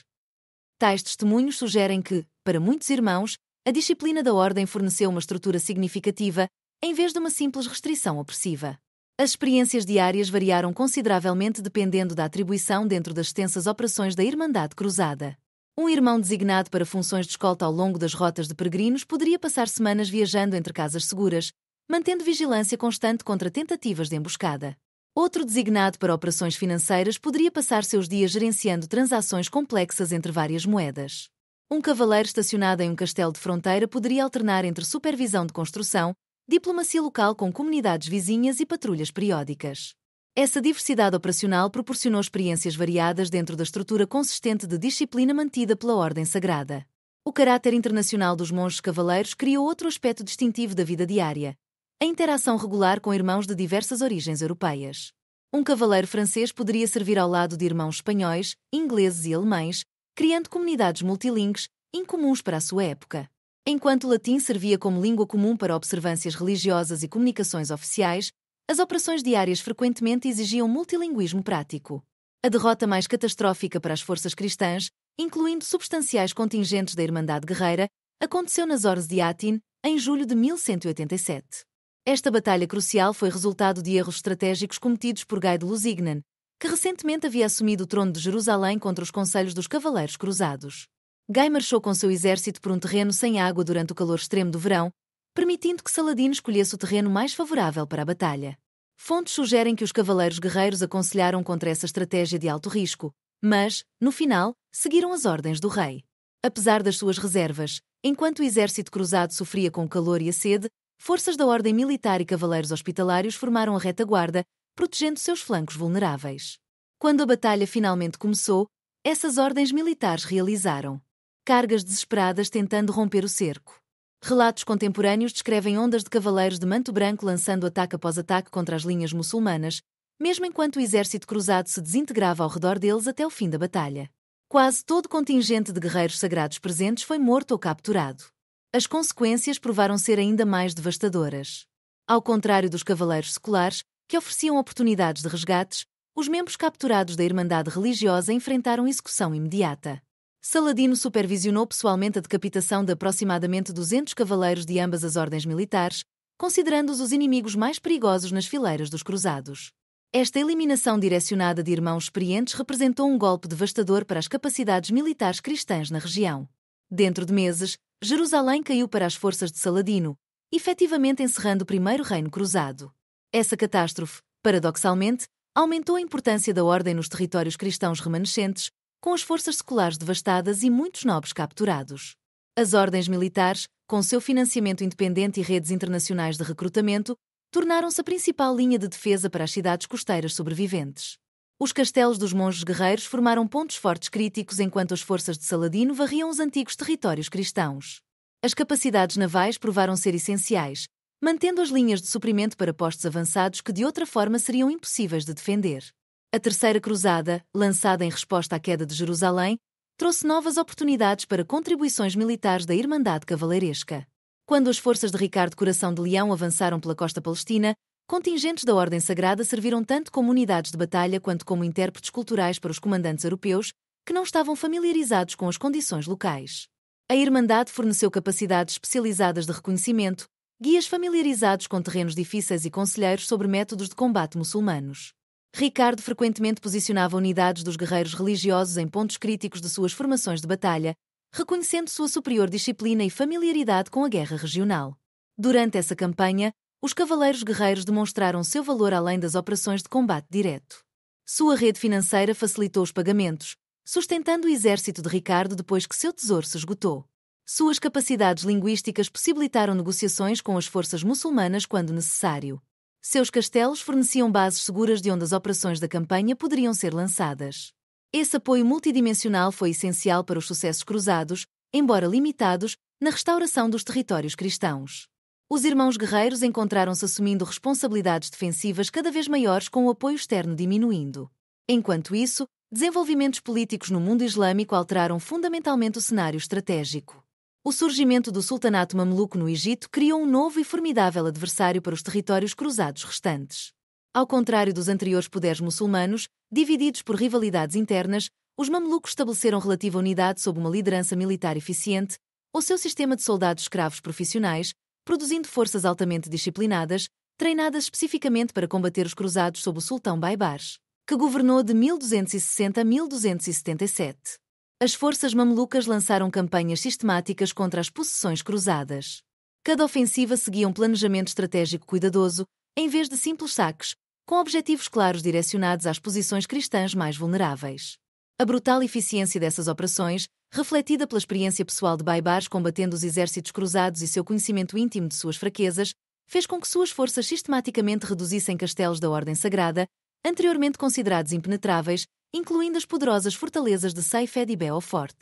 Tais testemunhos sugerem que, para muitos irmãos, a disciplina da ordem forneceu uma estrutura significativa, em vez de uma simples restrição opressiva. As experiências diárias variaram consideravelmente dependendo da atribuição dentro das extensas operações da Irmandade Cruzada. Um irmão designado para funções de escolta ao longo das rotas de peregrinos poderia passar semanas viajando entre casas seguras, mantendo vigilância constante contra tentativas de emboscada. Outro designado para operações financeiras poderia passar seus dias gerenciando transações complexas entre várias moedas. Um cavaleiro estacionado em um castelo de fronteira poderia alternar entre supervisão de construção, diplomacia local com comunidades vizinhas e patrulhas periódicas. Essa diversidade operacional proporcionou experiências variadas dentro da estrutura consistente de disciplina mantida pela Ordem Sagrada. O caráter internacional dos monges cavaleiros criou outro aspecto distintivo da vida diária: a interação regular com irmãos de diversas origens europeias. Um cavaleiro francês poderia servir ao lado de irmãos espanhóis, ingleses e alemães, criando comunidades multilingües, incomuns para a sua época. Enquanto o latim servia como língua comum para observâncias religiosas e comunicações oficiais, as operações diárias frequentemente exigiam multilinguismo prático. A derrota mais catastrófica para as forças cristãs, incluindo substanciais contingentes da Irmandade Guerreira, aconteceu nas Horas de Atin, em julho de 1187. Esta batalha crucial foi resultado de erros estratégicos cometidos por Guy de Lusignan, que recentemente havia assumido o trono de Jerusalém contra os conselhos dos Cavaleiros Cruzados. Gai marchou com seu exército por um terreno sem água durante o calor extremo do verão, permitindo que Saladino escolhesse o terreno mais favorável para a batalha. Fontes sugerem que os cavaleiros guerreiros aconselharam contra essa estratégia de alto risco, mas, no final, seguiram as ordens do rei. Apesar das suas reservas, enquanto o exército cruzado sofria com o calor e a sede, forças da ordem militar e cavaleiros hospitalários formaram a retaguarda, protegendo seus flancos vulneráveis. Quando a batalha finalmente começou, essas ordens militares realizaram cargas desesperadas tentando romper o cerco. Relatos contemporâneos descrevem ondas de cavaleiros de manto branco lançando ataque após ataque contra as linhas muçulmanas, mesmo enquanto o exército cruzado se desintegrava ao redor deles até o fim da batalha. Quase todo o contingente de guerreiros sagrados presentes foi morto ou capturado. As consequências provaram ser ainda mais devastadoras. Ao contrário dos cavaleiros seculares, que ofereciam oportunidades de resgates, os membros capturados da Irmandade religiosa enfrentaram execução imediata. Saladino supervisionou pessoalmente a decapitação de aproximadamente 200 cavaleiros de ambas as ordens militares, considerando-os os inimigos mais perigosos nas fileiras dos cruzados. Esta eliminação direcionada de irmãos experientes representou um golpe devastador para as capacidades militares cristãs na região. Dentro de meses, Jerusalém caiu para as forças de Saladino, efetivamente encerrando o primeiro reino cruzado. Essa catástrofe, paradoxalmente, aumentou a importância da ordem nos territórios cristãos remanescentes, com as forças seculares devastadas e muitos nobres capturados. As ordens militares, com seu financiamento independente e redes internacionais de recrutamento, tornaram-se a principal linha de defesa para as cidades costeiras sobreviventes. Os castelos dos monges guerreiros formaram pontos fortes críticos enquanto as forças de Saladino varriam os antigos territórios cristãos. As capacidades navais provaram ser essenciais, mantendo as linhas de suprimento para postos avançados que de outra forma seriam impossíveis de defender. A Terceira Cruzada, lançada em resposta à queda de Jerusalém, trouxe novas oportunidades para contribuições militares da Irmandade Cavaleiresca. Quando as forças de Ricardo Coração de Leão avançaram pela costa palestina, contingentes da Ordem Sagrada serviram tanto como unidades de batalha quanto como intérpretes culturais para os comandantes europeus, que não estavam familiarizados com as condições locais. A Irmandade forneceu capacidades especializadas de reconhecimento, guias familiarizados com terrenos difíceis e conselheiros sobre métodos de combate muçulmanos. Ricardo frequentemente posicionava unidades dos guerreiros religiosos em pontos críticos de suas formações de batalha, reconhecendo sua superior disciplina e familiaridade com a guerra regional. Durante essa campanha, os cavaleiros guerreiros demonstraram seu valor além das operações de combate direto. Sua rede financeira facilitou os pagamentos, sustentando o exército de Ricardo depois que seu tesouro se esgotou. Suas capacidades linguísticas possibilitaram negociações com as forças muçulmanas quando necessário. Seus castelos forneciam bases seguras de onde as operações da campanha poderiam ser lançadas. Esse apoio multidimensional foi essencial para os sucessos cruzados, embora limitados, na restauração dos territórios cristãos. Os irmãos guerreiros encontraram-se assumindo responsabilidades defensivas cada vez maiores com o apoio externo diminuindo. Enquanto isso, desenvolvimentos políticos no mundo islâmico alteraram fundamentalmente o cenário estratégico. O surgimento do sultanato mameluco no Egito criou um novo e formidável adversário para os territórios cruzados restantes. Ao contrário dos anteriores poderes muçulmanos, divididos por rivalidades internas, os mamelucos estabeleceram relativa unidade sob uma liderança militar eficiente, ou seu sistema de soldados escravos profissionais, produzindo forças altamente disciplinadas, treinadas especificamente para combater os cruzados sob o sultão Baibars, que governou de 1260 a 1277. As forças mamelucas lançaram campanhas sistemáticas contra as possessões cruzadas. Cada ofensiva seguia um planejamento estratégico cuidadoso, em vez de simples saques, com objetivos claros direcionados às posições cristãs mais vulneráveis. A brutal eficiência dessas operações, refletida pela experiência pessoal de Baibars combatendo os exércitos cruzados e seu conhecimento íntimo de suas fraquezas, fez com que suas forças sistematicamente reduzissem castelos da Ordem Sagrada, anteriormente considerados impenetráveis, incluindo as poderosas fortalezas de Saif ed Beaufort.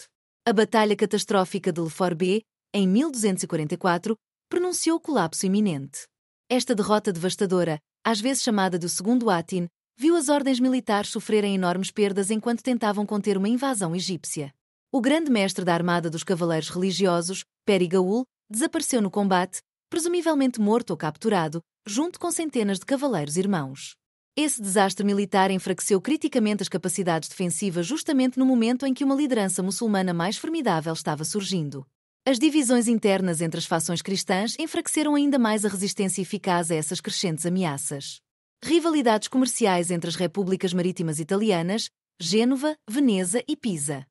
A Batalha Catastrófica de Lefort-B, em 1244, pronunciou o colapso iminente. Esta derrota devastadora, às vezes chamada de Segundo Atin, viu as ordens militares sofrerem enormes perdas enquanto tentavam conter uma invasão egípcia. O grande mestre da armada dos cavaleiros religiosos, Peri-Gaul, desapareceu no combate, presumivelmente morto ou capturado, junto com centenas de cavaleiros irmãos. Esse desastre militar enfraqueceu criticamente as capacidades defensivas justamente no momento em que uma liderança muçulmana mais formidável estava surgindo. As divisões internas entre as fações cristãs enfraqueceram ainda mais a resistência eficaz a essas crescentes ameaças. Rivalidades comerciais entre as repúblicas marítimas italianas, Gênova, Veneza e Pisa,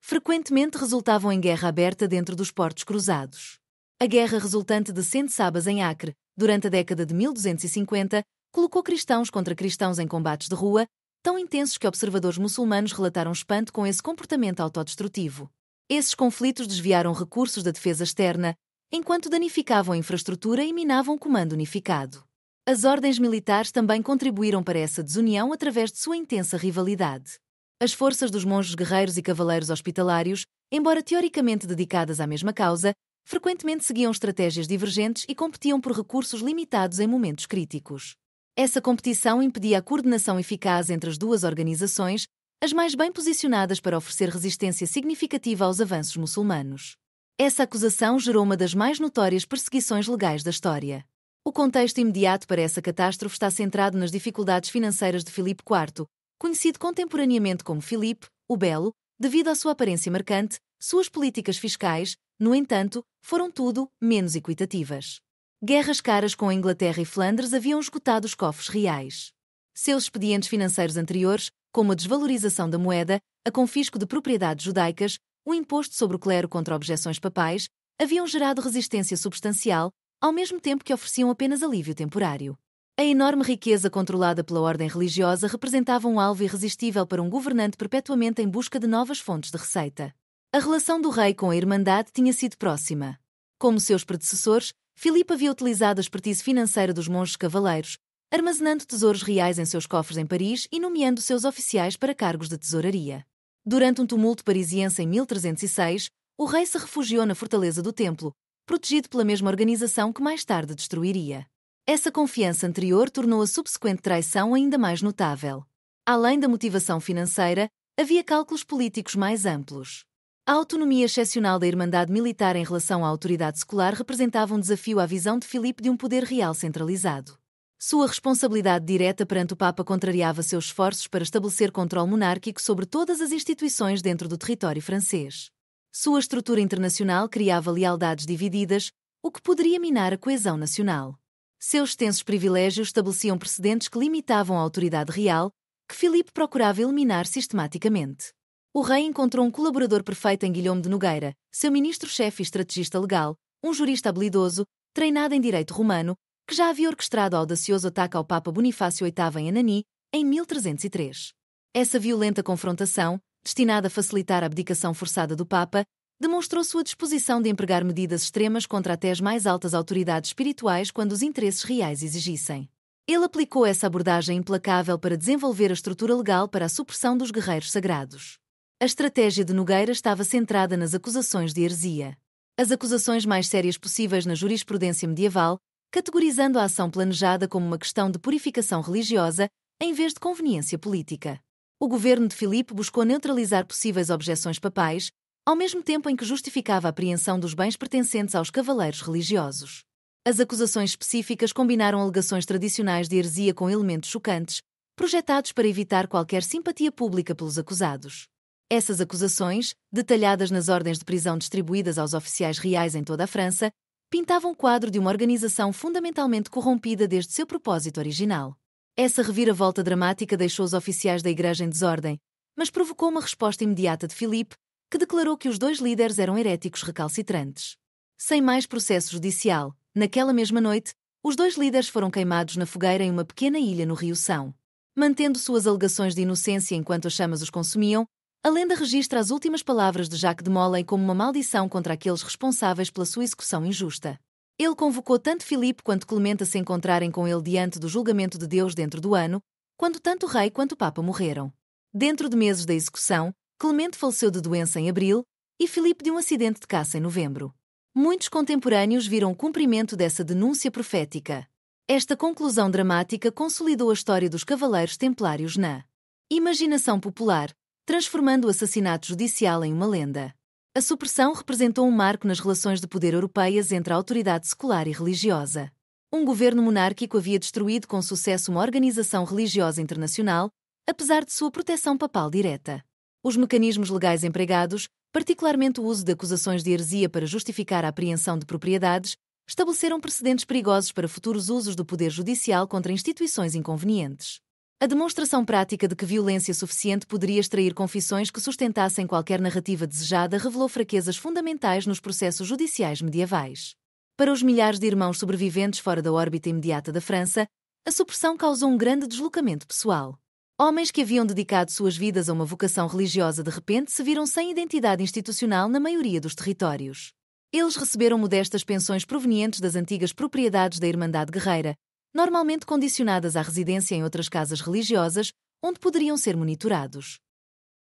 frequentemente resultavam em guerra aberta dentro dos portos cruzados. A guerra resultante de Cent Sabas em Acre, durante a década de 1250, colocou cristãos contra cristãos em combates de rua, tão intensos que observadores muçulmanos relataram espanto com esse comportamento autodestrutivo. Esses conflitos desviaram recursos da defesa externa, enquanto danificavam a infraestrutura e minavam o comando unificado. As ordens militares também contribuíram para essa desunião através de sua intensa rivalidade. As forças dos monges guerreiros e cavaleiros hospitalários, embora teoricamente dedicadas à mesma causa, frequentemente seguiam estratégias divergentes e competiam por recursos limitados em momentos críticos. Essa competição impedia a coordenação eficaz entre as duas organizações, as mais bem posicionadas para oferecer resistência significativa aos avanços muçulmanos. Essa acusação gerou uma das mais notórias perseguições legais da história. O contexto imediato para essa catástrofe está centrado nas dificuldades financeiras de Filipe IV, conhecido contemporaneamente como Filipe, o Belo, devido à sua aparência marcante. Suas políticas fiscais, no entanto, foram tudo menos equitativas. Guerras caras com a Inglaterra e Flandres haviam esgotado os cofres reais. Seus expedientes financeiros anteriores, como a desvalorização da moeda, a confisco de propriedades judaicas, o imposto sobre o clero contra objeções papais, haviam gerado resistência substancial, ao mesmo tempo que ofereciam apenas alívio temporário. A enorme riqueza controlada pela ordem religiosa representava um alvo irresistível para um governante perpetuamente em busca de novas fontes de receita. A relação do rei com a Irmandade tinha sido próxima. Como seus predecessores, Filipe havia utilizado a expertise financeira dos monges cavaleiros, armazenando tesouros reais em seus cofres em Paris e nomeando seus oficiais para cargos de tesouraria. Durante um tumulto parisiense em 1306, o rei se refugiou na fortaleza do Templo, protegido pela mesma organização que mais tarde destruiria. Essa confiança anterior tornou a subsequente traição ainda mais notável. Além da motivação financeira, havia cálculos políticos mais amplos. A autonomia excepcional da Irmandade Militar em relação à autoridade secular representava um desafio à visão de Filipe de um poder real centralizado. Sua responsabilidade direta perante o Papa contrariava seus esforços para estabelecer controle monárquico sobre todas as instituições dentro do território francês. Sua estrutura internacional criava lealdades divididas, o que poderia minar a coesão nacional. Seus extensos privilégios estabeleciam precedentes que limitavam a autoridade real, que Filipe procurava eliminar sistematicamente. O rei encontrou um colaborador perfeito em Guilherme de Nogueira, seu ministro-chefe e estrategista legal, um jurista habilidoso, treinado em direito romano, que já havia orquestrado o audacioso ataque ao Papa Bonifácio VIII em Anagni, em 1303. Essa violenta confrontação, destinada a facilitar a abdicação forçada do Papa, demonstrou sua disposição de empregar medidas extremas contra até as mais altas autoridades espirituais quando os interesses reais exigissem. Ele aplicou essa abordagem implacável para desenvolver a estrutura legal para a supressão dos guerreiros sagrados. A estratégia de Nogueira estava centrada nas acusações de heresia. As acusações mais sérias possíveis na jurisprudência medieval, categorizando a ação planejada como uma questão de purificação religiosa, em vez de conveniência política. O governo de Filipe buscou neutralizar possíveis objeções papais, ao mesmo tempo em que justificava a apreensão dos bens pertencentes aos cavaleiros religiosos. As acusações específicas combinaram alegações tradicionais de heresia com elementos chocantes, projetados para evitar qualquer simpatia pública pelos acusados. Essas acusações, detalhadas nas ordens de prisão distribuídas aos oficiais reais em toda a França, pintavam o quadro de uma organização fundamentalmente corrompida desde seu propósito original. Essa reviravolta dramática deixou os oficiais da Igreja em desordem, mas provocou uma resposta imediata de Filipe, que declarou que os dois líderes eram heréticos recalcitrantes. Sem mais processo judicial, naquela mesma noite, os dois líderes foram queimados na fogueira em uma pequena ilha no Rio São. Mantendo suas alegações de inocência enquanto as chamas os consumiam, a lenda registra as últimas palavras de Jacques de Molay como uma maldição contra aqueles responsáveis pela sua execução injusta. Ele convocou tanto Filipe quanto Clemente a se encontrarem com ele diante do julgamento de Deus dentro do ano, quando tanto o rei quanto o Papa morreram. Dentro de meses da execução, Clemente faleceu de doença em abril e Filipe de um acidente de caça em novembro. Muitos contemporâneos viram o cumprimento dessa denúncia profética. Esta conclusão dramática consolidou a história dos Cavaleiros Templários na imaginação popular, transformando o assassinato judicial em uma lenda. A supressão representou um marco nas relações de poder europeias entre a autoridade secular e religiosa. Um governo monárquico havia destruído com sucesso uma organização religiosa internacional, apesar de sua proteção papal direta. Os mecanismos legais empregados, particularmente o uso de acusações de heresia para justificar a apreensão de propriedades, estabeleceram precedentes perigosos para futuros usos do poder judicial contra instituições inconvenientes. A demonstração prática de que violência suficiente poderia extrair confissões que sustentassem qualquer narrativa desejada revelou fraquezas fundamentais nos processos judiciais medievais. Para os milhares de irmãos sobreviventes fora da órbita imediata da França, a supressão causou um grande deslocamento pessoal. Homens que haviam dedicado suas vidas a uma vocação religiosa de repente se viram sem identidade institucional na maioria dos territórios. Eles receberam modestas pensões provenientes das antigas propriedades da Irmandade Guerreira, normalmente condicionadas à residência em outras casas religiosas, onde poderiam ser monitorados.